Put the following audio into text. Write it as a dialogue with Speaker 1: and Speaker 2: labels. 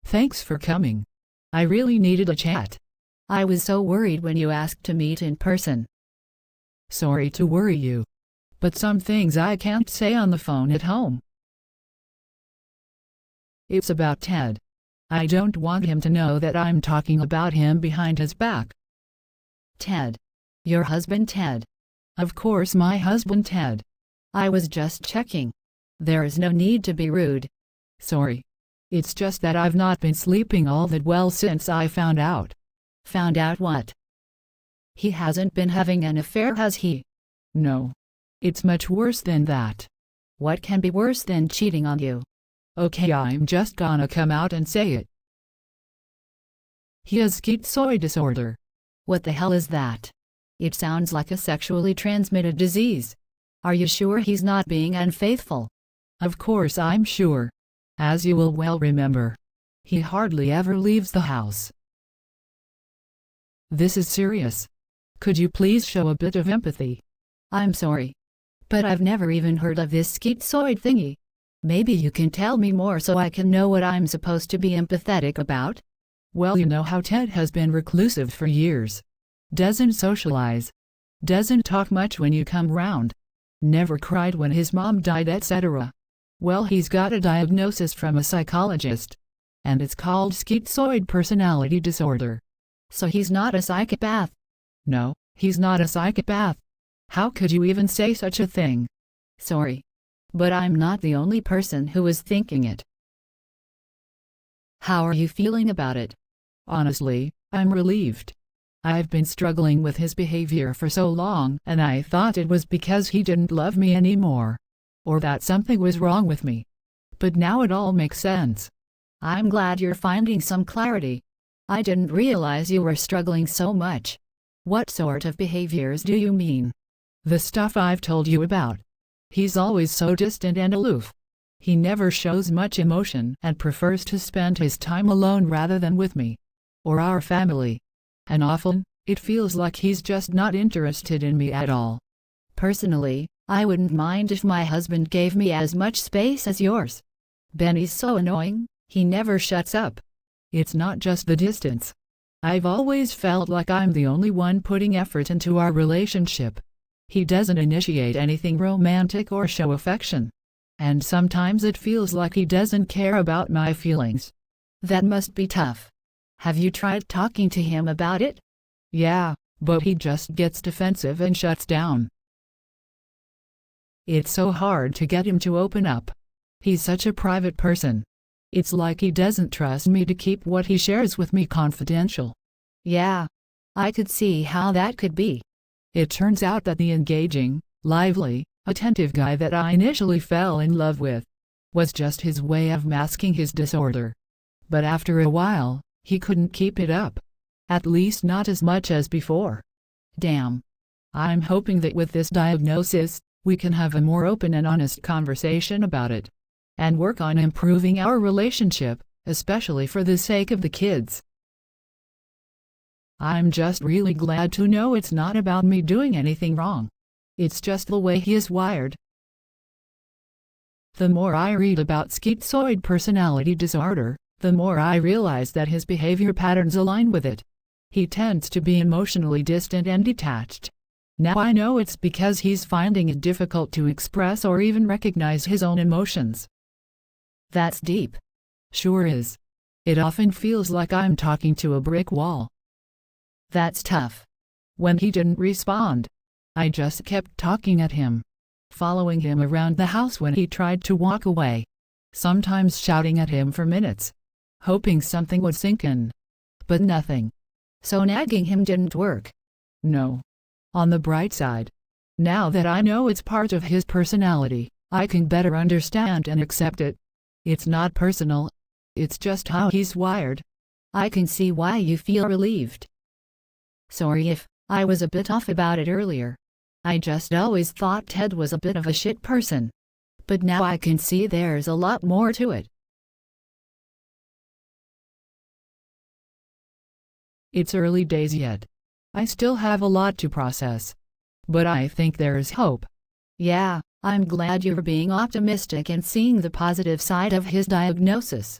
Speaker 1: Thanks for coming. I really needed a chat.
Speaker 2: I was so worried when you asked to meet in person.
Speaker 1: Sorry to worry you, but some things I can't say on the phone at home. It's about Ted. I don't want him to know that I'm talking about him behind his back.
Speaker 2: Ted. Your husband Ted.
Speaker 1: Of course, my husband Ted.
Speaker 2: I was just checking. There is no need to be rude.
Speaker 1: Sorry. It's just that I've not been sleeping all that well since I found out.
Speaker 2: Found out what? He hasn't been having an affair, has he?
Speaker 1: No. It's much worse than that.
Speaker 2: What can be worse than cheating on you?
Speaker 1: Okay, I'm just gonna come out and say it. He has schizoid disorder.
Speaker 2: What the hell is that? It sounds like a sexually transmitted disease. Are you sure he's not being unfaithful?
Speaker 1: Of course I'm sure. As you will well remember, he hardly ever leaves the house. This is serious. Could you please show a bit of empathy?
Speaker 2: I'm sorry, but I've never even heard of this schizoid thingy. Maybe you can tell me more so I can know what I'm supposed to be empathetic about?
Speaker 1: Well, you know how Ted has been reclusive for years. Doesn't socialize. Doesn't talk much when you come round. Never cried when his mom died, etc. Well, he's got a diagnosis from a psychologist, and it's called schizoid personality disorder.
Speaker 2: So he's not a psychopath?
Speaker 1: No, he's not a psychopath. How could you even say such a thing?
Speaker 2: Sorry, but I'm not the only person who is thinking it. How are you feeling about it?
Speaker 1: Honestly, I'm relieved. I've been struggling with his behavior for so long, and I thought it was because he didn't love me anymore, or that something was wrong with me. But now it all makes sense.
Speaker 2: I'm glad you're finding some clarity. I didn't realize you were struggling so much. What sort of behaviors do you mean?
Speaker 1: The stuff I've told you about. He's always so distant and aloof. He never shows much emotion and prefers to spend his time alone rather than with me, or our family. And often, it feels like he's just not interested in me at all.
Speaker 2: Personally, I wouldn't mind if my husband gave me as much space as yours. Benny's so annoying, he never shuts up.
Speaker 1: It's not just the distance. I've always felt like I'm the only one putting effort into our relationship. He doesn't initiate anything romantic or show affection. And sometimes it feels like he doesn't care about my feelings.
Speaker 2: That must be tough. Have you tried talking to him about it?
Speaker 1: Yeah, but he just gets defensive and shuts down. It's so hard to get him to open up. He's such a private person. It's like he doesn't trust me to keep what he shares with me confidential.
Speaker 2: Yeah, I could see how that could be.
Speaker 1: It turns out that the engaging, lively, attentive guy that I initially fell in love with was just his way of masking his disorder. But after a while, he couldn't keep it up. At least not as much as before.
Speaker 2: Damn.
Speaker 1: I'm hoping that with this diagnosis, we can have a more open and honest conversation about it, and work on improving our relationship, especially for the sake of the kids. I'm just really glad to know it's not about me doing anything wrong. It's just the way he is wired. The more I read about schizoid personality disorder, the more I realize that his behavior patterns align with it. He tends to be emotionally distant and detached. Now I know it's because he's finding it difficult to express or even recognize his own emotions.
Speaker 2: That's deep.
Speaker 1: Sure is. It often feels like I'm talking to a brick wall.
Speaker 2: That's tough.
Speaker 1: When he didn't respond, I just kept talking at him, following him around the house when he tried to walk away, sometimes shouting at him for minutes, hoping something would sink in. But nothing.
Speaker 2: So nagging him didn't work?
Speaker 1: No. On the bright side, now that I know it's part of his personality, I can better understand and accept it. It's not personal. It's just how he's wired.
Speaker 2: I can see why you feel relieved. Sorry if I was a bit off about it earlier. I just always thought Ted was a bit of a shit person. But now I can see there's a lot more to it.
Speaker 1: It's early days yet. I still have a lot to process. But I think there's hope.
Speaker 2: Yeah, I'm glad you're being optimistic and seeing the positive side of his diagnosis.